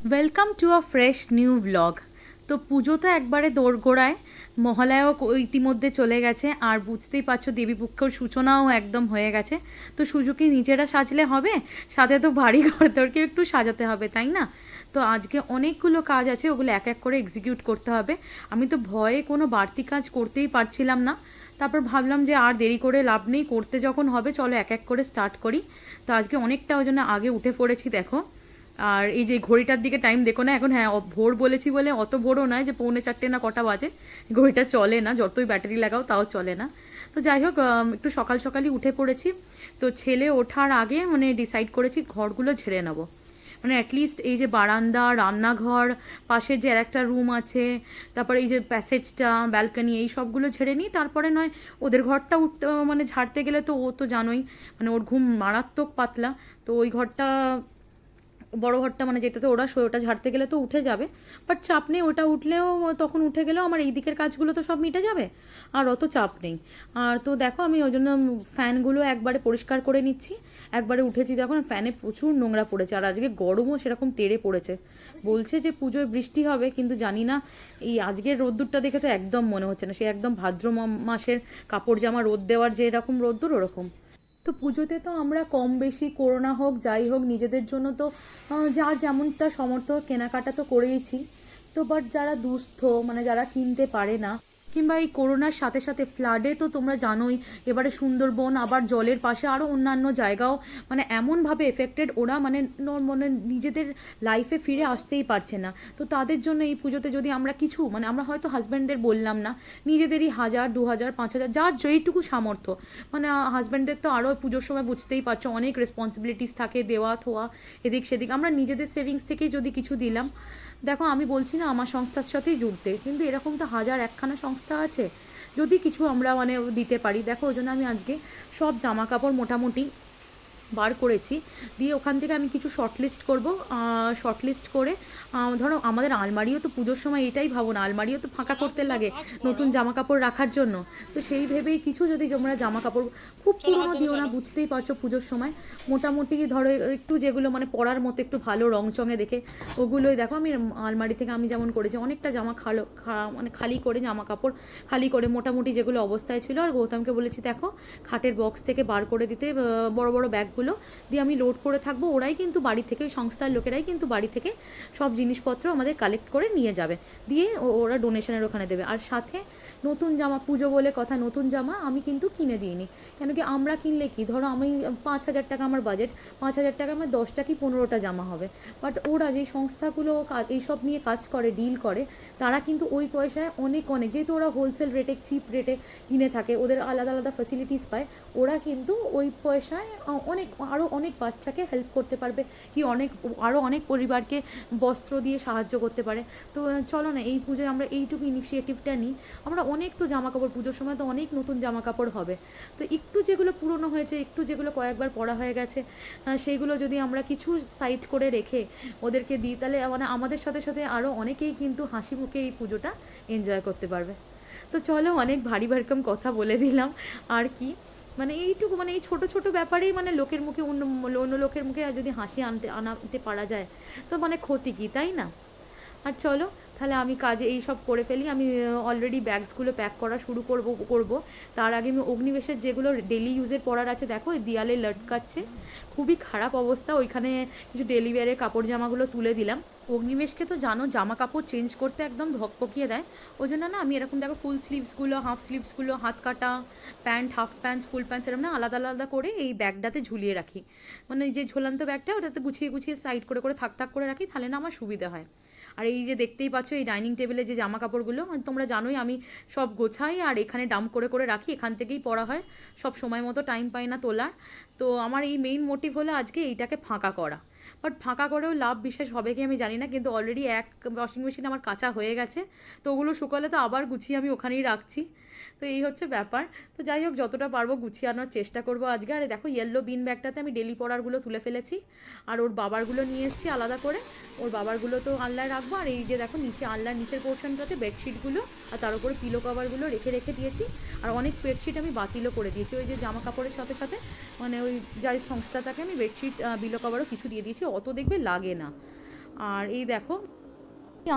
Welcome to a fresh new blog. তো পুজো তো একবারে দোরগোড়ায়, মহালয়াও ইতিমধ্যে চলে গেছে, আর বুঝতেই পারছো দেবীপক্ষের সূচনাও একদম হয়ে গেছে। তো সুজুকি নিজেরা সাজলে হবে, সাথে তো বাড়ি ঘরদোরকেও একটু সাজাতে হবে, তাই না? তো আজকে অনেকগুলো কাজ আছে, ওগুলো এক এক করে এক্সিকিউট করতে হবে। আমি তো ভয়ে কোনো বাড়তি কাজ করতেই পারছিলাম না। তারপর ভাবলাম যে আর দেরি করে লাভ নেই, করতে যখন হবে চলো এক এক করে স্টার্ট করি। তো আজকে অনেকটা ওই জন্য আগে উঠে পড়েছি দেখো। আর এই যে ঘড়িটার দিকে টাইম দেখো না এখন, হ্যাঁ ভোর বলেছি বলে অত ভোরও নয় যে 3:45 না কটা বাজে, ঘড়িটা চলে না, যতই ব্যাটারি লাগাও তাও চলে না। তো যাই হোক, একটু সকাল সকালই উঠে পড়েছি। তো ছেলে ওঠার আগে মানে ডিসাইড করেছি ঘরগুলো ঝেড়ে নেবো, মানে অ্যাটলিস্ট এই যে বারান্দা, রান্নাঘর, পাশের যে আর একটা রুম আছে, তারপরে এই যে প্যাসেজটা, ব্যালকনি, এই সবগুলো ঝেড়ে নিই, তারপরে নয় ওদের ঘরটা উঠতে মানে ঝাড়তে গেলে তো ও তো জানোই, মানে ওর ঘুম মারাত্মক পাতলা। তো ওই ঘরটা, বড় ঘরটা মানে যেটাতে ওরা শোয়, ওটা ঝাড়তে গেলে তো উঠে যাবে, বাট চাপ নেই, ওটা উঠলেও তখন উঠে গেলেও আমার এই দিকের কাজগুলো তো সব মিটে যাবে, আর অত চাপ নেই। আর তো দেখো আমি ওই জন্য ফ্যানগুলো একবারে পরিষ্কার করে নিচ্ছি। একবারে উঠেছি, দেখো ফ্যানে প্রচুর নোংরা পড়েছে, আর আজকে গরমও সেরকম তেড়ে পড়েছে। বলছে যে পুজোয় বৃষ্টি হবে, কিন্তু জানি না, এই আজকের রোদ্দুরটা দেখে তো একদম মনে হচ্ছে না, সে একদম ভাদ্র মাসের কাপড় জামা রোদ দেওয়ার যে এরকম রোদ্দুর ওরকম। তো পুজোতে তো আমরা কম বেশি, করোনা হোক যাই হোক, নিজেদের জন্য তো যার যেমনটা সামর্থ্য কেনাকাটা তো করেইছি। তো বাট যারা দুস্থ, মানে যারা কিনতে পারে না, কিংবা এই করোনার সাথে সাথে ফ্লাডে তো তোমরা জানোই, এবারে সুন্দরবন আবার জলের পাশে আরও অন্যান্য জায়গাও মানে এমনভাবে এফেক্টেড, ওরা মানে মানে নিজেদের লাইফে ফিরে আসতেই পারছে না। তো তাদের জন্য এই পুজোতে যদি আমরা কিছু, মানে আমরা হয়তো হাজব্যান্ডদের বললাম না, নিজেদেরই 1000, 2000, 5000, যার যেইটুকু সামর্থ্য, মানে হাজব্যান্ডদের তো আরও পুজোর সময় বুঝতেই পারছো অনেক রেসপন্সিবিলিটিস থাকে, দেওয়া থোয়া এদিক সেদিক, আমরা নিজেদের সেভিংস থেকেই যদি কিছু দিলাম। দেখো আমি বলছি না আমার সংস্থার সাথেই জুড়তে, কিন্তু এরকম তো হাজার একখানা সংস্থা আছে, যদি কিছু আমরা মানে দিতে পারি। দেখো ওই জন্য আমি আজকে সব জামা কাপড় মোটামুটি বার করেছি, দিয়ে ওখান থেকে আমি কিছু শর্টলিস্ট করবো। শর্টলিস্ট করে ধরো আমাদের আলমারিও তো পুজোর সময়, এটাই ভাবো না, আলমারিও তো ফাঁকা করতে লাগে নতুন জামা কাপড় রাখার জন্য। তো সেই ভেবেই কিছু যদি তোমরা জামা কাপড়, খুব পুরনো দিও না, বুঝতেই পারছো পুজোর সময়, মোটামুটি ধরো একটু যেগুলো মানে পরার মতো একটু ভালো রং চঙে দেখে, ওগুলোই দেখো আমি আলমারি থেকে আমি যেমন করেছি অনেকটা জামা মানে খালি করে, জামা কাপড় খালি করে মোটামুটি যেগুলো অবস্থায় ছিল, আর গৌতমকে বলেছি দেখো খাটের বক্স থেকে বার করে দিতে বড় বড় ব্যাগগুলো, দিয়ে আমি লোড করে থাকবো, ওরাই কিন্তু বাড়ি থেকে, সংস্থার লোকেরাই কিন্তু বাড়ি থেকে সব জিনিসপত্র আমাদের কালেক্ট করে নিয়ে যাবে, দিয়ে ওরা ডোনেশনের ওখানে দেবে। আর সাথে নতুন জামা, পুজো বলে কথা, নতুন জামা আমি কিন্তু কিনে দিইনি, কেন কি আমরা কিনলে কি, ধরো আমি 5000 টাকা আমার বাজেট, 5000 টাকা আমার 10টা কি 15টা জামা হবে, বাট ওরা যেই সংস্থাগুলো এইসব নিয়ে কাজ করে, ডিল করে, তারা কিন্তু ওই পয়সায় অনেক অনেক, যেহেতু ওরা হোলসেল রেটে, চিপ রেটে কিনে থাকে, ওদের আলাদা আলাদা ফ্যাসিলিটিস পায়, ওরা কিন্তু ওই পয়সায় অনেক আরও অনেক বাচ্চাকে হেল্প করতে পারবে, কি অনেক আরও অনেক পরিবারকে বস্ত্র দিয়ে সাহায্য করতে পারে। তো চলো না এই পুজোয় আমরা এইটুকু ইনিশিয়েটিভটা নিই। আমরা অনেক তো জামা কাপড়, পুজোর সময় তো অনেক নতুন জামা কাপড় হবে, তো একটু যেগুলো পুরনো হয়েছে, একটু যেগুলো কয়েকবার পরা হয়ে গেছে, সেইগুলো যদি আমরা কিছু সাইড করে রেখে ওদেরকে দিই, তাহলে মানে আমাদের সাথে সাথে আরও অনেকেই কিন্তু হাসি মুখে এই পুজোটা এনজয় করতে পারবে। তো চলো অনেক ভারী ভরকম কথা বলে দিলাম, আর কি, মানে এইটুকু, মানে এই ছোটো ছোটো ব্যাপারেই মানে লোকের মুখে, অন্য লোকের মুখে যদি হাসি আনাতে পারা যায়, তো মানে ক্ষতি কী, তাই না? আর চলো তাহলে আমি কাজে এই সব করে ফেলি, আমি অলরেডি ব্যাগসগুলো প্যাক করা শুরু করব। তার আগে আমি অগ্নিবেশের যেগুলো ডেলি ইউজের পরার আছে, দেখো এই দেয়ালে লটকাচ্ছে, খুবই খারাপ অবস্থা, ওইখানে কিছু ডেলি ওয়্যারের কাপড় জামাগুলো তুলে দিলাম। অগ্নিবেশকে তো জানো জামা কাপড় চেঞ্জ করতে একদম ধকপকিয়ে দেয়, ওই জন্য না আমি এরকম দেখো ফুল স্লিভসগুলো, হাফ স্লিভসগুলো, হাত কাটা প্যান্ট, হাফ প্যান্টস, ফুল প্যান্টস, এরকম না আলাদা আলাদা করে এই ব্যাগটাতে ঝুলিয়ে রাখি, মানে যে ঝোলান্ত ব্যাগটা ওটাতে গুছিয়ে গুছিয়ে সাইড করে করে থাক থাক করে রাখি, তাহলে না আমার সুবিধা হয়। আর এই যে দেখতেই পাচ্ছ এই ডাইনিং টেবিলে যে জামা কাপড়গুলো, মানে তোমরা জানোই আমি সব গোছাই আর এখানে ডাম্প করে করে রাখি, এখান থেকেই পরা হয়, সব সময় মতো টাইম পাই না তোলার। তো আমার এই মেইন মোটিভ হলো আজকে এইটাকে ফাঁকা করা, বাট ফাঁকা করেও লাভ বিশেষ হবে কি আমি জানি না, কিন্তু অলরেডি এক ওয়াশিং মেশিন আমার কাঁচা হয়ে গেছে, তো ওগুলো শুকালে তো আবার গুছিয়ে আমি ওখানেই রাখছি। তো এই হচ্ছে ব্যাপার। তো যাই হোক যতটা পারবো গুছিয়ে আনার চেষ্টা করবো আজকে। আর দেখো ইয়েলো বিন ব্যাগটাতে আমি ডেলি পরারগুলো তুলে ফেলেছি, আর ওর বাবারগুলো নিয়ে এসেছি আলাদা করে, ওর বাবারগুলো তো আনলায় রাখবো, আর এই যে দেখো নিচে আনলার নিচের পোর্শনটাতে বেডশিটগুলো আর তার উপরে পিলো কভারগুলো রেখে রেখে দিয়েছি। আর অনেক বেডশিট আমি বাতিলও করে দিয়েছি, ওই যে জামা কাপড়ের সাথে সাথে, মানে ওই যার সংস্থা থাকে আমি বেডশিট, পিলো কভারও কিছু দিয়ে দিয়েছি, অত দেখবে লাগে না। আর এই দেখো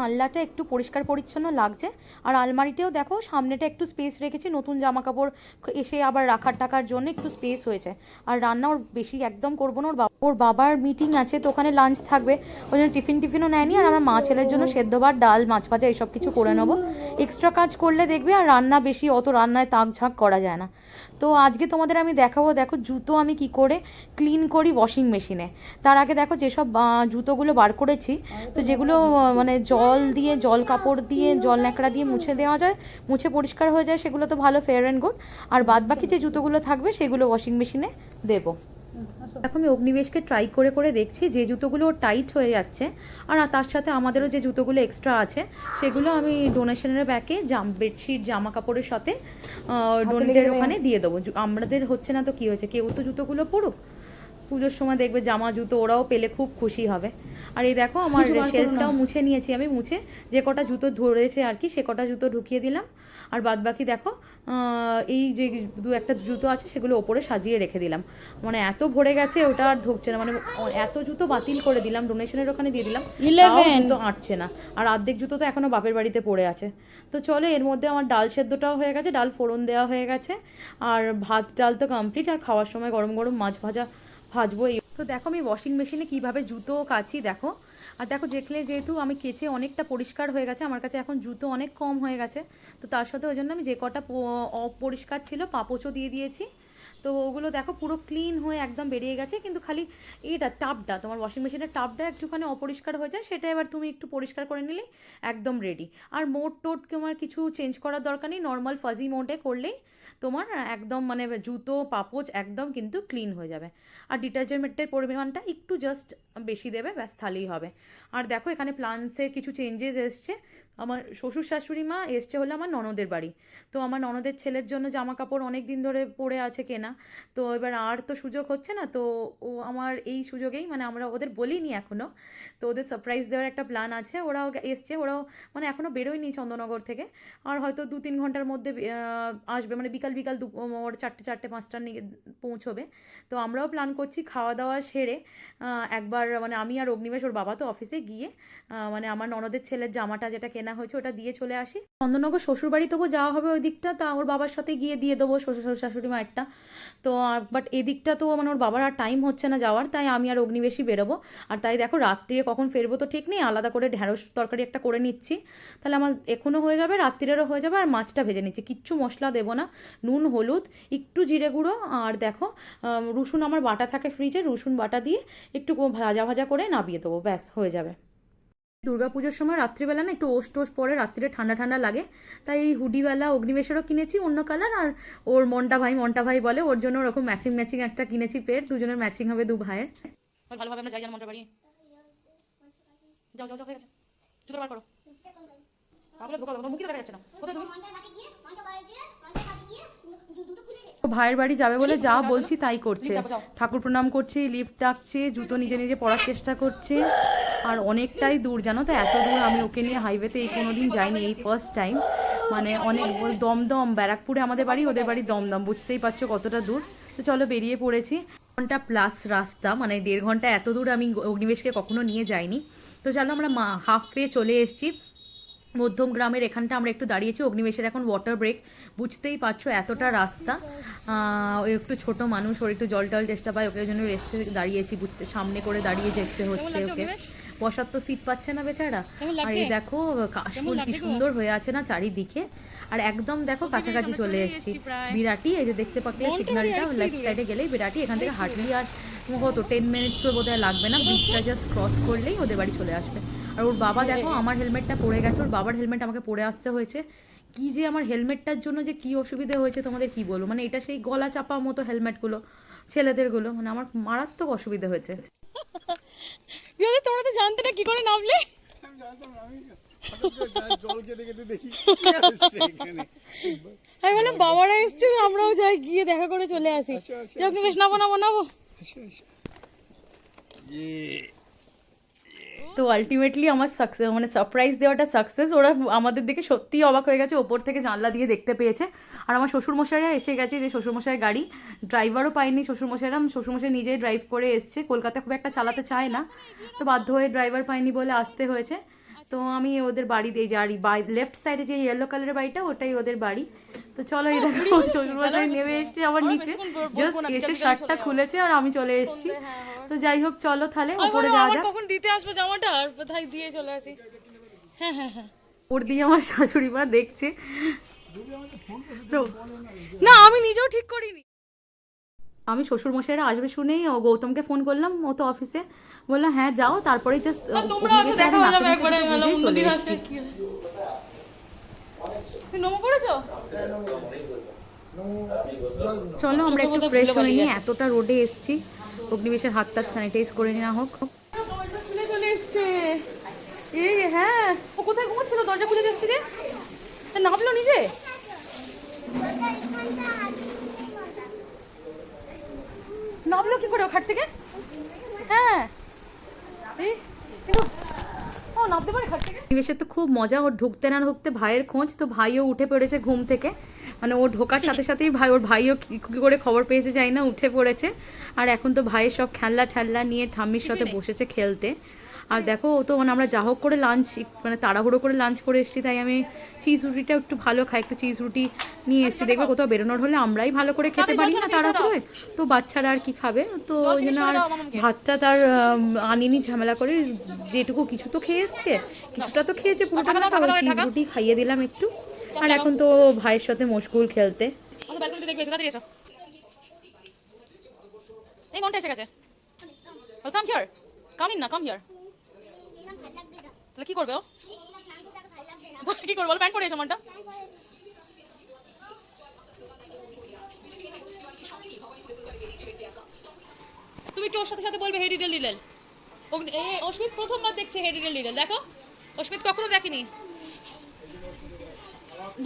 আলনাটা একটু পরিষ্কার পরিচ্ছন্ন লাগছে, আর আলমারিতেও দেখো সামনেটা একটু স্পেস রেখেছি, নতুন জামা কাপড় এসে আবার রাখার টাকার জন্য একটু স্পেস হয়েছে। আর রান্না ওর বেশি একদম করবো না, ওর বাবার মিটিং আছে তো ওখানে লাঞ্চ থাকবে, ওই জন্য টিফিনও নেয়নি। আর আমার মা ছেলের জন্য সেদ্ধ ভাত, ডাল, মাছ ভাজা এইসব কিছু করে নেবো। এক্সট্রা কাজ করলে দেখবে আর রান্না বেশি অত রান্নায় তাক ঝাঁক করা যায় না। তো আজকে তোমাদের আমি দেখাবো দেখো জুতো আমি কি করে ক্লিন করি ওয়াশিং মেশিনে। তার আগে দেখো যেসব জুতোগুলো বার করেছি, তো যেগুলো মানে জল দিয়ে, জল কাপড় দিয়ে, জল ন্যাকড়া দিয়ে মুছে দেওয়া যায়, মুছে পরিষ্কার হয়ে যায়, সেগুলো তো ভালো, ফেয়ার অ্যান্ড গুড। আর বাদ বাকি যে জুতোগুলো থাকবে সেগুলো ওয়াশিং মেশিনে দেবো। এখন আমি অগ্নিবেশকে ট্রাই করে করে দেখছি, যে জুতোগুলো টাইট হয়ে যাচ্ছে আর তার সাথে আমাদেরও যে জুতোগুলো এক্সট্রা আছে সেগুলো আমি ডোনেশনের ব্যাগে বেডশিট, জামা কাপড়ের সাথে ডোনেটের ওখানে দিয়ে দেবো। আমাদের হচ্ছে না তো কি হয়েছে, কেউ তো জুতোগুলো পড়ুক, পুজোর সময় দেখবে জামা জুতো ওরাও পেলে খুব খুশি হবে। আর এই দেখো আমার শেলফটাও মুছে নিয়েছি আমি, মুছে যে কটা জুতো ধরেছে আর কি সে কটা জুতো ঢুকিয়ে দিলাম। আর বাদ বাকি দেখো এই যে দু একটা জুতো আছে সেগুলো ওপরে সাজিয়ে রেখে দিলাম। মানে এত ভরে গেছে ওটা আর ঢুকছে না, মানে এত জুতো বাতিল করে দিলাম, ডোনেশনের ওখানে দিয়ে দিলাম, তাও জুতো আঁটছে না। আর অর্ধেক জুতো তো এখনো বাপের বাড়িতে পড়ে আছে। তো চলো, এর মধ্যে আমার ডাল সেদ্ধটাও হয়ে গেছে, ডাল ফোড়ন দেওয়া হয়ে গেছে, আর ভাত ডাল তো কমপ্লিট। আর খাওয়ার সময় গরম গরম মাছ ভাজবো। তো দেখো আমি ওয়াশিং মেশিনে কিভাবে জুতো কাচি দেখো। আর দেখো দেখলে যেহেতু আমি কেচে অনেকটা পরিষ্কার হয়ে গেছে, আমার কাছে এখন জুতো অনেক কম হয়ে গেছে, তো তার সাথে ওই জন্য আমি যে কটা অপরিষ্কার ছিল পাপোচও দিয়ে দিয়েছি। তো ওগুলো দেখো পুরো ক্লিন হয়ে একদম বেরিয়ে গেছে, কিন্তু খালি এটা টাবটা, তোমার ওয়াশিং মেশিনের টাবটা একটুখানি অপরিষ্কার হয়ে যায়, সেটা এবার তুমি একটু পরিষ্কার করে নিলেই একদম রেডি। আর মোড টোড তোমার কিছু চেঞ্জ করার দরকার নেই, নর্মাল ফাজি মোডে করলেই তোমার একদম মানে জুতো পাপোচ একদম কিন্তু ক্লিন হয়ে যাবে। আর ডিটারজেন্টের পরিমাণটা একটু জাস্ট বেশি দেবে, ব্যাস তাহলেই হবে। আর দেখো এখানে প্লান্টসের কিছু চেঞ্জেস এসছে। আমার শ্বশুর শাশুড়ি মা এসছে হলো আমার ননদের বাড়ি, তো আমার ননদের ছেলের জন্য জামা কাপড় অনেক দিন ধরে পড়ে আছে কেনা, তো এবার আর তো সুযোগ হচ্ছে না, তো ও আমার এই সুযোগেই, মানে আমরা ওদের বলিনি এখনও, তো ওদের সারপ্রাইজ দেওয়ার একটা প্ল্যান আছে। ওরাও এসছে, ওরাও মানে এখনও বেরোয়নি চন্দননগর থেকে, আর হয়তো 2-3 ঘন্টার মধ্যে আসবে, মানে বিকাল ওর 4-5টা পৌঁছবে। তো আমরাও প্ল্যান করছি খাওয়া দাওয়া সেরে একবার, মানে আমি আর অগ্নিবেশ, ওর বাবা তো অফিসে গিয়ে মানে আমার ননদের ছেলের জামাটা যেটা কেনা হয়েছে ওটা দিয়ে চলে আসি। চন্দননগর শ্বশুরবাড়ি তবু যাওয়া হবে ওই দিকটা, তা ওর বাবার সাথে গিয়ে দিয়ে দেবো শ্বশুর শাশুড়ি মায়েরটা। তো বাট এদিকটা তো মানে ওর বাবার আর টাইম হচ্ছে না যাওয়ার, তাই আমি আর অগ্নিবেশই বেরোবো। আর তাই দেখো রাত্রিরে কখন ফেরবো তো ঠিক নেই, আলাদা করে ঢ্যাঁড়স তরকারি একটা করে নিচ্ছি, তাহলে আমার এখনও হয়ে যাবে, রাত্রিরেরও হয়ে যাবে। আর মাছটা ভেজে নিচ্ছি, কিচ্ছু মশলা দেবো না, নুন হলুদ একটু জিরে গুঁড়ো, আর দেখো রসুন আমার বাটা থাকে ফ্রিজে, রসুন বাটা দিয়ে একটু ভাজা করে নামিয়ে দেবো, ব্যাস হয়ে যাবে। দুর্গাপুজোর সময় রাত্রিবেলা না একটু ওস টোস পরে রাত্রিরে ঠান্ডা ঠান্ডা লাগে, তাই এই হুডিওয়ালা অগ্নিবেশেরও কিনেছি অন্য কালার, আর ওর মন্টা ভাই বলে, ওর জন্য ওরকম ম্যাচিং একটা কিনেছি পেট, দুজনের ম্যাচিং হবে দু ভাইয়ের। ভালোভাবে আমরা যাই যেন মন্টার বাড়ি। যাও হয়ে গেছে, জুতো বার করো। ভাইয়ের বাড়ি যাবে বলে যা বলছি তাই করছে, ঠাকুর প্রণাম করছে, লিফট ডাকছে, জুতো নিজে নিজে পরার চেষ্টা করছে। আর অনেকটাই দূর জানো তো, এত দূর আমি ওকে নিয়ে হাইওয়েতে এই কোনোদিন যাইনি, এই ফার্স্ট টাইম। মানে অনেক দমদম, ব্যারাকপুরে আমাদের বাড়ি, ওদের বাড়ি দমদম, বুঝতেই পারছো কতটা দূর। তো চলো বেরিয়ে পড়েছি, ঘন্টা প্লাস রাস্তা, মানে 1.5 ঘন্টা, এত দূর আমি অগ্নিবেশকে কখনো নিয়ে যাইনি। তো চলো আমরা হাফ ওয়ে চলে এসেছি, মধ্যম গ্রামের এখানটা আমরা একটু দাঁড়িয়েছি, অগ্নিবেশের এখন ওয়াটার ব্রেক, বুঝতেই পারছো এতটা রাস্তা। ওই একটু ছোট মানুষ, ওর একটু জল টেস্টা পায়, ওকে জন্য রেস্টে দাঁড়িয়েছি, বুঝতে সামনে করে দাঁড়িয়ে যেতে হচ্ছে ওকে, বসার তো সিট পাচ্ছে না বেচারা। আর এই দেখো কাশফুল কি সুন্দর হয়ে আছে না চারিদিকে, আর একদম দেখো কাছাকাছি চলে এসেছি। বিরাটি, এই যে দেখতে পাচ্ছি সিগন্যালটা লেফট সাইডে গেলেই বিরাটি, এখান থেকে হাঁটলি আর কত 10 মিনিটসও বোধহয় লাগবে না, ব্রিজটা জাস্ট ক্রস করলেই ওদের বাড়ি চলে আসবে। আর ওর বাবা দেখো আমার হেলমেটটা পরে গেছে, ওর বাবার হেলমেট আমাকে পরে আসতে হয়েছে, কি যে আমার হেলমেটটার জন্য যে কি অসুবিধা হয়েছে তোমাদের কি বলবো, মানে এটা সেই গলা চাপা মতো হেলমেটগুলো ছেলেদেরগুলো, মানে আমার মারাত্মক অসুবিধা হয়েছে। তোমরা তো জানতে না কি করে নামলে, আমি বললাম বাবারা এসছে আমরাও যাই গিয়ে দেখা করে চলে আসি। নামো তো আলটিমেটলি আমার সাকসেস মানে সারপ্রাইজ দেওয়াটা সাকসেস। ওরা আমাদের দেখে সত্যিই অবাক হয়ে গেছে, ওপর থেকে জানলা দিয়ে দেখতে পেয়েছে। আর আমার শ্বশুরমশাইরা এসে গেছে, যে শ্বশুরমশাইয়ের গাড়ি, ড্রাইভারও পাইনি শ্বশুরমশাইরা, শ্বশুরমশাই নিজেই ড্রাইভ করে এসছে। কলকাতা খুব একটা চালাতে চায় না, তো বাধ্য হয়ে ড্রাইভার পাইনি বলে আসতে হয়েছে। তো আমি ওদের বাড়ি দিয়ে যাই, লেফট সাইডে যে ইয়েলো কালারের বাড়িটা ওটাই ওদের বাড়ি। তো চলো এই দেখো শ্বশুরমশাই নেমে এসছে আমার নিচে, জাস্ট এসে শার্টটা খুলেছে আর আমি চলে এসেছি। তো যাই হোক চলো তাহলে উপরে যাওয়া যাক। কখন দিতে আসবে জামাটা, আর কোথায় দিয়ে চলে আসি। হ্যাঁ হ্যাঁ হ্যাঁ, ওর দিয়ে আমার শাশুড়ি মা দেখছে। না আমি নিজেও ঠিক করিনি। আমি শ্বশুরমশাইরা আসবে শুনেই ও গৌতমকে ফোন করলাম, ও তো অফিসে, বললাম হ্যাঁ যাও, তারপরেই জাস্ট তোমরা আসো, দেখা হয়ে যাবে একবারে। চলে এসেছি। তুমি নমো করেছো? চলো আমরা একটু ফ্রেশ হয়ে নিই, এতটা রোডে এসেছি, অগ্নিবেশের হাত টাত স্যানিটাইজ করে নেওয়া হোক। খুলে চলে এসছে এই, হ্যাঁ ও কোথায় ঘুমাচ্ছিল, দরজা খুলে এসছে যে, তা নামলো নিজে। নামলো কি করে ও খাট থেকে? হ্যাঁ এই কিন্তু ও নামতে পারে খাট থেকে। অগ্নিবেশের তো খুব মজা, ওর ঢুকতে না ঢুকতে ভাইয়ের খোঁজ, তো ভাইও উঠে পড়েছে ঘুম থেকে, মানে ও ঢোকার সাথে সাথেই ওর ভাইও কী করে খবর পেয়েছে যাই না, উঠে পড়েছে। আর এখন তো ভাইয়ের সব খেলনা নিয়ে ঠাম্মির সাথে বসেছে খেলতে। আর দেখো ও তো মানে আমরা যা হোক করে লাঞ্চ, মানে তাড়াহুড়ো করে লাঞ্চ করে এসেছি, তাই আমি চিজ রুটিটা একটু ভালো খাই, একটু চিজ রুটি নিয়ে এসেছি। দেখবে কোথাও বেরোনোর হলে আমরাই ভালো করে খেতে পারি না তাড়াহুড়োয়, তো বাচ্চারা আর কি খাবে, তো ওই জন্য আর ভাতটা তার আনিনি ঝামেলা করে, যেটুকু কিছু তো খেয়ে এসছে, কিছুটা তো খেয়েছে, পুরোটা না, চিজ রুটি খাইয়ে দিলাম একটু। আর এখন তো ভাইয়ের সাথে মশগুল খেলতে। এই মনটা এসে গেছে, কাম হিয়ার, কাম ইন না, কাম হিয়ার। তাহলে কি করবে ও, কি করবে বল, প্যান্ট পরে এসো মনটা। তুমি একটু ওর সাথে সাথে বলবে হে ডিডল ডিডল। অস্মিত প্রথমবার দেখছে হে ডিডল ডিডল, দেখো অস্মিত কখনো দেখেনি।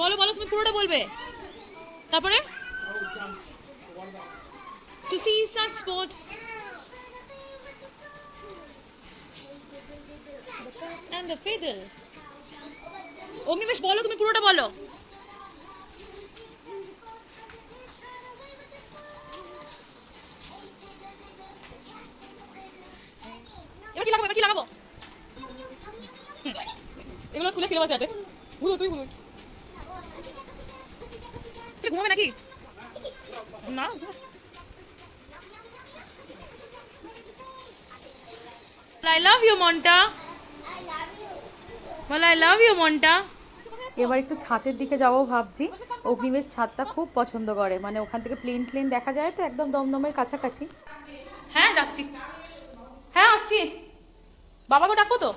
বলো বলো, তুমি পুরোটা বলবে, তারপরে to see such sport and the fiddle. Agnibesh বলো, তুমি পুরোটা বলো। এবার কি লাগাবো এগুলো স্কুলে সিলেবাসে আছে। ভুলো তুই ভুল, ঘুমাবে নাকি না? I love you মনটা, বল I love you মনটা। এবার একটু ছাদের দিকে যাবো ভাবছি, অগ্নিবেশ ছাদটা খুব পছন্দ করে, মানে ওখান থেকে প্লেন দেখা যায় তো একদম দমদমের কাছাকাছি। হ্যাঁ যাচ্ছি, হ্যাঁ আসছি, বাবাকে ডাকবো তো।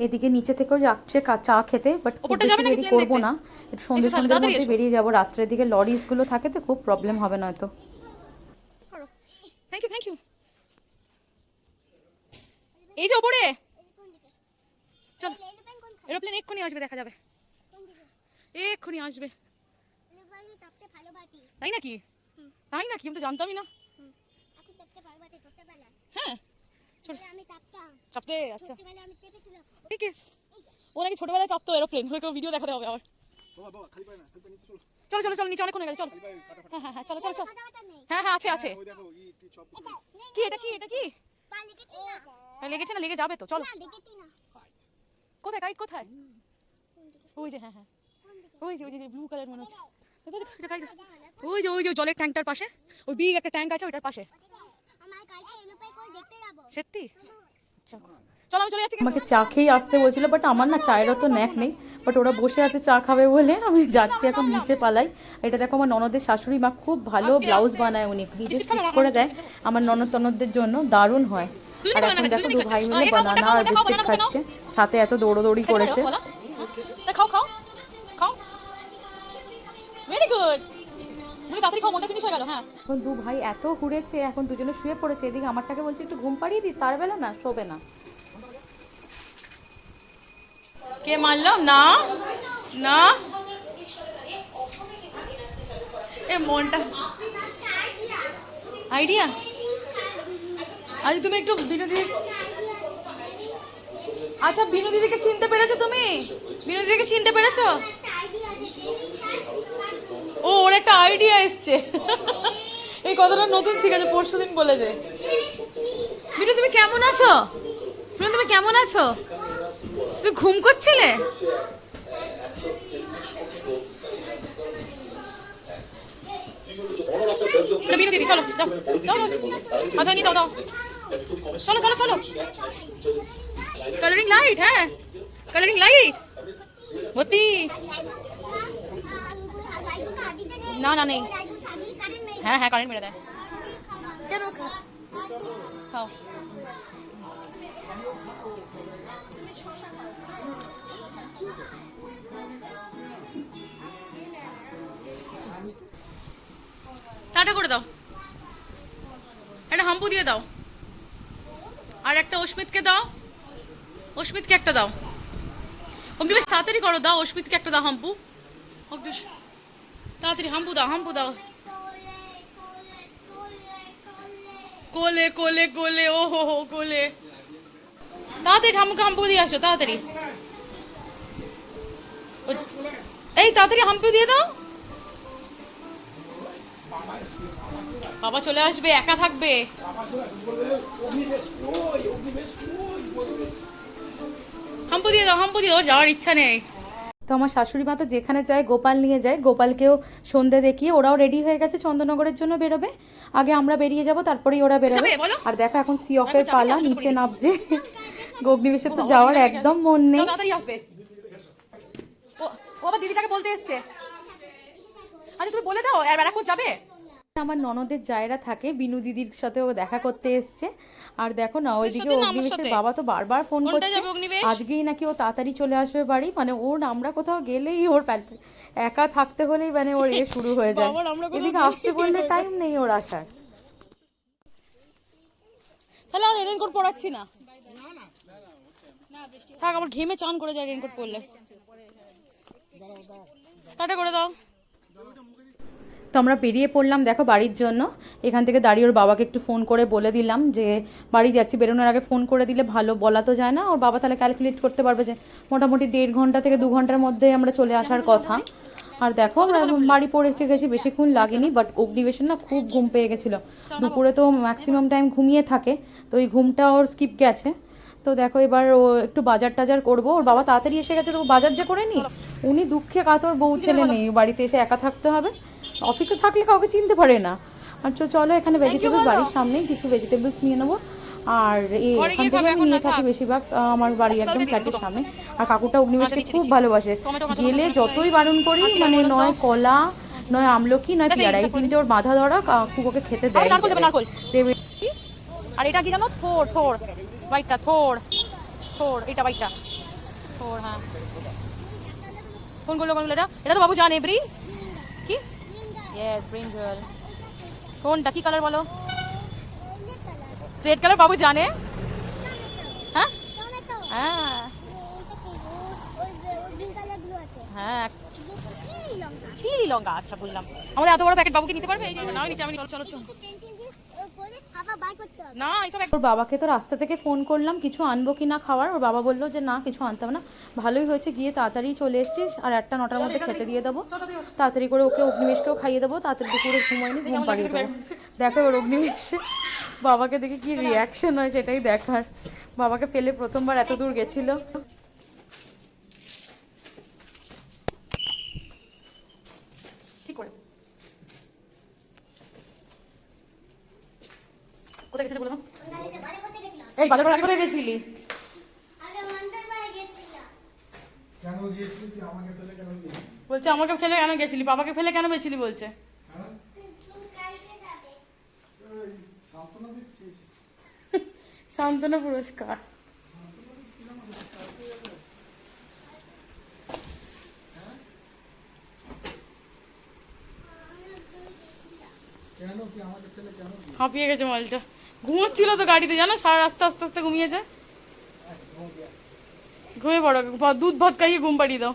এদিকে নিচে থেকেও যাচ্ছে চা খেতে, বাট খুব বেশি দেরি করবো না, একটু সন্ধ্যের মধ্যে বেরিয়ে যাবো, রাত্রের দিকে লরিসগুলো থাকে তো খুব প্রবলেম হবে নয়তো। থ্যাংক ইউ এই যে ওপরে চল, এরোপ্লেন এক্ষুনি আসবে, দেখা যাবে এক্ষুনি আসবে। তাই নাকি? তাই নাকি, আমি তো জানতামই না। হ্যাঁ চাপতে, আচ্ছা ঠিক আছে। ও নাকি ছোটবেলায় চাপতো এরোপ্লেন, ভিডিও দেখাতে হবে আবার। চলো চলো চলো, নিচে অনেকক্ষণ হয়ে গেছে, চলো। হ্যাঁ হ্যাঁ চলো চলো চলো, হ্যাঁ হ্যাঁ আছে আছে। কি এটা, কি এটা, কি লেগেছে না? লেগে যাবে তো, চলো। কোথায় কাইট, কোথায়? ওই যে, হ্যাঁ হ্যাঁ ওই যে ব্লু কালার মনে হচ্ছে, ওই যে জলের ট্যাঙ্কটার পাশে, ওই বিগ একটা ট্যাঙ্ক আছে ওইটার পাশে। সত্যি? চলো আমি চলে যাচ্ছি। আমাকে চা খেয়ে আসতে বলছিল, বাট আমার না চায়েরও তো ন্যাক নেই, বাট ওরা বসে আছে চা খাবে বলে আমি যাচ্ছি এখন নিচে পালাই। এটা দেখো আমার ননদের শাশুড়ি মা, খুব ভালো ব্লাউজ বানায়, উনি নিজে স্টিচ করে দেয় আমার ননদদের জন্য, দারুণ হয়। আর এখন দেখো দু ভাই মিলে বানানা আর বিস্কিট খাচ্ছে, সাথে এত দৌড়োদৌড়ি করেছে। খাও খাও খাও, ভেরি গুড। তাড়াতাড়ি খাও, মনটা ফিনিশ হয়ে গেল। হ্যাঁ এখন দু ভাই এত ঘুরেছে, এখন দুজনে শুয়ে পড়েছে, এদিকে আমারটাকে বলছে একটু ঘুম পাড়িয়ে দিই, তার বেলা না শোবে না। কে মারলো? না না, এ মনটা আইডিয়া। আজ তুমি একটু বিনোদী আচ্ছা বিনু দিদিকে চিনতে পেরেছো তুমি? বিনু দিদিকে চিনতে পেরেছো? ও ওর একটা আইডিয়া এসছে। এই কথাটা নতুন শিখেছে, পরশুদিন বলেছে। বিনু তুমি কেমন আছো? বিনু তুমি কেমন আছো? তুমি ঘুম করছিলে? বিনু দিদি চলো যাও মাথায় নিয়ে দাও দাও, চলো চলো চলো। কালারিং লাইট, হ্যাঁ কালারিং লাইট ভর্তি। না না নেই, হ্যাঁ হ্যাঁ কারেন্ট মেরে দেয়। কেন খাও? টাটা করে দাও, একটা হাম্পু দিয়ে দাও, আর একটা অস্মিতকে দাও, অস্মিতকে একটা দাও। অগ্নি বেশ তাড়াতাড়ি করো, দাও অস্মিতকে একটা দাও হাম্পু। তাড়াতাড়ি হাম্পু দাও, হাম্পু দাও। কোলে কোলে কোলে, ও হো হো কোলে। তাড়াতাড়ি হাম্পুকে হাম্পু দিয়ে আসো তাড়াতাড়ি। এই তাড়াতাড়ি হাম্পু দিয়ে দাও। বাবা চলে আসবে, একা থাকবে। হাম্পু দিয়ে দাও, হাম্পু দিয়ে, ওর যাওয়ার ইচ্ছা নেই। তো আমার শাশুড়ি মা তো যেখানে যায় গোপাল নিয়ে যায়, গোপালকেও সন্ধে দেখিয়ে ওরাও রেডি হয়ে গেছে চন্দননগরের জন্য বেরোবে। আগে আমরা বেরিয়ে যাব, তারপরেই ওরা বেরোবে। আর দেখো এখন সি অফের পালা, নিচে নামছে। অগ্নিবেশে তো যাওয়ার একদম মন নেই। ও আবার দিদিটাকে বলতে এসছে। আচ্ছা তুমি বলে দাও এখন যাবে। আমার ননদের জায়রা থাকে, বিনু দিদির সাথেও দেখা করতে এসছে। আর দেখো না ওইদিকে অগ্নিবেশের বাবা তো বারবার ফোন করছে, আজকেই নাকি ও তাড়াতাড়ি চলে আসবে বাড়ি। মানে ওর আমরা কোথাও গেলেই ওর একা থাকতে হলেই মানে ওর এ শুরু হয়ে যায়। এদিকে আসতে বললে টাইম নেই ওর আসার। তাহলে আর রেইনকোট পরাচ্ছি না, থাক আমার ঘেমে চান করে যায় রেইনকোট পরলে। টাটা করে দাও। তো আমরা বেরিয়ে পড়লাম দেখো বাড়ির জন্য। এখান থেকে দাঁড়িয়ে ওর বাবাকে একটু ফোন করে বলে দিলাম যে বাড়ি যাচ্ছি। বেরোনোর আগে ফোন করে দিলে ভালো, বলা তো যায় না। ওর বাবা তাহলে ক্যালকুলেট করতে পারবে যে মোটামুটি 1.5 ঘন্টা থেকে 2 ঘন্টার মধ্যে আমরা চলে আসার কথা। আর দেখো আমরা বাড়ি পৌঁছে গেছি, বেশিক্ষণ লাগেনি। বাট অগ্নিবেশের না খুব ঘুম পেয়ে গেছিলো। দুপুরে তো ম্যাক্সিমাম টাইম ঘুমিয়ে থাকে, তো ওই ঘুমটা ওর স্কিপ গেছে। তো দেখো এবার ও একটু বাজার টাজার করবো। ওর বাবা তাড়াতাড়ি এসে গেছে, তো বাজার যে করে নি। উনি দুঃখে কাতর, বউ ছেলে নেই, বাড়িতে এসে একা থাকতে হবে। অফিসে থাকলে কাউকে চিনতে পারে না। আচ্ছা চলো এখানে ভেজিটেবল, বাড়ির সামনে কিছু ভেজিটেবলস নিয়ে নেবো। আর এখান থেকে আমি নিয়ে থাকি বেশিরভাগ, আমার বাড়ি একদম ফ্ল্যাটের সামনে। আর কাকুটা অগ্নিবেশকে খুব ভালোবাসে, গেলে যতই বারণ করি মানে নয় কলা, নয় আমলকি, নয় পেয়ারা, এই তিনটে ওর বাধা ধরা, খুব ওকে খেতে দেয়। আর এটা কি জানো, থোড় থোড় বাইটটা, থোড় থোড়, এটা বাইটটা থোড়। হ্যাঁ কোনগুলো কোনগুলো? এটা তো বাবু জানে। এভরি কি? Yes brinjal. কোনটা কি কালার বলো? রেড কালার বাবু জানে। হ্যাঁ হ্যাঁ হ্যাঁ চিলি লঙ্কা। আচ্ছা বুঝলাম। আমাদের এত বড় প্যাকেট বাবুকে নিতে পারবে? এই যে না নিচে আমি, চলো চলো না এইসব। ওর বাবাকে তো রাস্তা থেকে ফোন করলাম কিছু আনবো কি না খাওয়ার। ওর বাবা বললো যে না কিছু আনতে হবে না, ভালোই হয়েছে গিয়ে তাড়াতাড়ি চলে এসেছিস। আর 8টা 9টার মধ্যে খেতে দিয়ে দেবো, তাড়াতাড়ি করে ওকে অগ্নিবেশকেও খাইয়ে দেবো, তাড়াতাড়ি দুপুরে ঘুমায়নি, ঘুম পাড়িয়ে দেবো। দেখো ওর অগ্নিবেশে বাবাকে দেখে কি রিয়াকশন হয় সেটাই দেখার। বাবাকে ফেলে প্রথমবার এত দূর গেছিলো। কোথায় গেছিলি বলো? এই বাজার করে কোথায় গেছিলি? বলছে আমাকে ফেলে কেন গেছিলি, বাবাকে ফেলে কেন গেছিলি বলছে। সান্ত্বনা পুরস্কার। হাঁপিয়ে গেছে মালটা, ঘুমোচ্ছিল তো গাড়িতে জানো, সারা রাস্তা আস্তে আস্তে ঘুমিয়েছে। ঘুমিয়ে পড়ো, দুধ ভাত খাইয়ে ঘুম পাড়িয়ে দাও।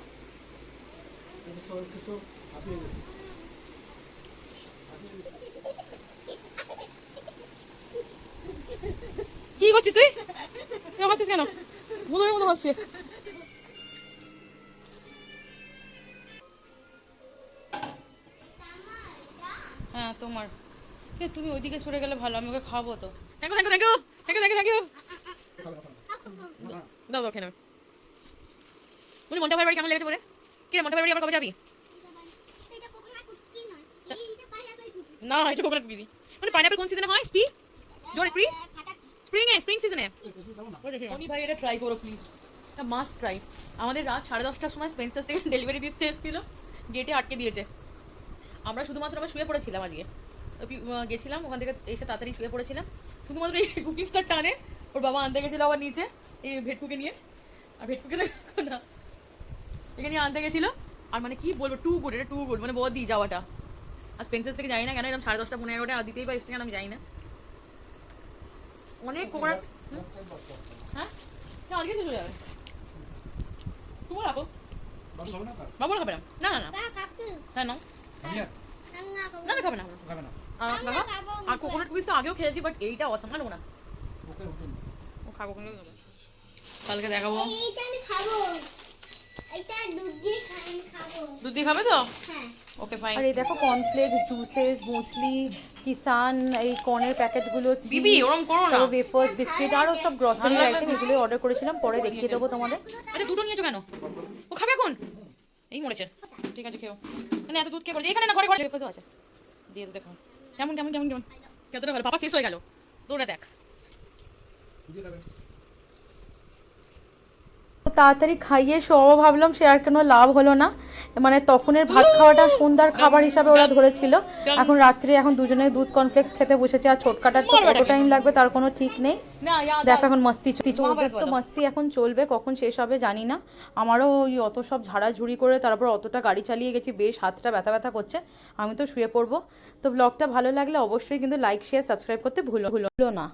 কি করছিস তুই? হাসছিস কেন? ভূতের মতো হাসছে। হ্যাঁ তোমার, তুমি ওইদিকে সরে গেলে ভালো, আমি ওকে খাবো তো। Thank you thank you thank you thank you thank you দাও দাও খেয়ে বলি। মন্টা ভাই বাড়ি কেমন লেগেছে বলে? কি রে মন্টা ভাই বাড়ি আবার কবে যাবি? না এটা কোকোনাট কুকি মানে পাইনাপল কোন সিজনে হয়? জোর স্প্রিং সিজনে। অনি ভাই এটা ট্রাই করো প্লিজ, এটা মাস্ট ট্রাই। আমাদের রাত 10:30টার সময় স্পেন্সার্স থেকে ডেলিভারি দিতে এসেছিল, গেটে আটকে দিয়েছে। আমরা শুধুমাত্র শুয়ে পড়েছিলাম আজকে, গেছিলাম ওখান থেকে এসে তাড়াতাড়ি শুয়ে পড়েছিলাম শুধুমাত্র এই কুকিজটা টানে। ওর বাবা আনতে গেছিলো আবার নিচে এই ভেটকুকে নিয়ে, আর ভেটকুকে দেখো না এখানে নিয়ে আনতে গেছিলো। আর মানে কি বলবো, টু গুড, এটা টু গুড, মানে বহুত দিয়ে যাওয়াটা। আর স্পেন্সার্স থেকে যাই না কেন এরকম 10:30 পনেরো 11টা দিতেই পারিস কেন আমি যাই না। অনেক কোকোনাট। হ্যাঁ আজকে চলে যাবে, তোমার রাখো। বাবু খাবে না? না না না না না না না খাবে না আর কোকোনাট কুকিজ তো আগেও খেয়েছি, বাট এইটা অসাম না না ও খাবো কালকে দেখাবো। দুধ দিয়ে খাবে তো? Okay fine. আর এই দেখো কর্নফ্লেক্স, জুসেস, মুসলি, কিষান, এই কর্নের প্যাকেটগুলো, বিবি ওরম করো না, ওয়েফার্স, বিস্কিট, আরও সব গ্রসারি আইটেম, এগুলো অর্ডার করেছিলাম, পরে দেখিয়ে দেবো তোমাদের। আচ্ছা দুটো নিয়েছো কেন? ও খাবে এখন? এই মরেছে। ঠিক আছে খেও। মানে এত দুধ কে করেছে? এখানে না ঘরে ঘরে ওয়েফার্সও আছে, দিয়ে তো দেখো কেমন কেমন কেমন কেমন কতটা ভালো। পাপা শেষ হয়ে গেল, দৌড়ে দেখ। তাড়াতাড়ি খাইয়ে সব ভাবলাম সে আর কোনো লাভ হলো না, মানে তখনের ভাত খাওয়াটা সন্ধ্যার খাবার হিসাবে ওরা ধরেছিল। এখন রাত্রে এখন দুজনে দুধ কর্নফ্লেক্স খেতে বসেছে, আর ছোটকাটার তো কত টাইম লাগবে তার কোনো ঠিক নেই। দেখো এখন মস্তি ওদের তো মস্তি এখন চলবে, কখন শেষ হবে জানি না। আমারও ওই অত সব ঝাড়াঝুড়ি করে তারপর অতটা গাড়ি চালিয়ে গেছি, বেশ হাতটা ব্যথা ব্যথা করছে, আমি তো শুয়ে পড়বো। তো ব্লগটা ভালো লাগলে অবশ্যই কিন্তু লাইক শেয়ার সাবস্ক্রাইব করতে ভুলো না।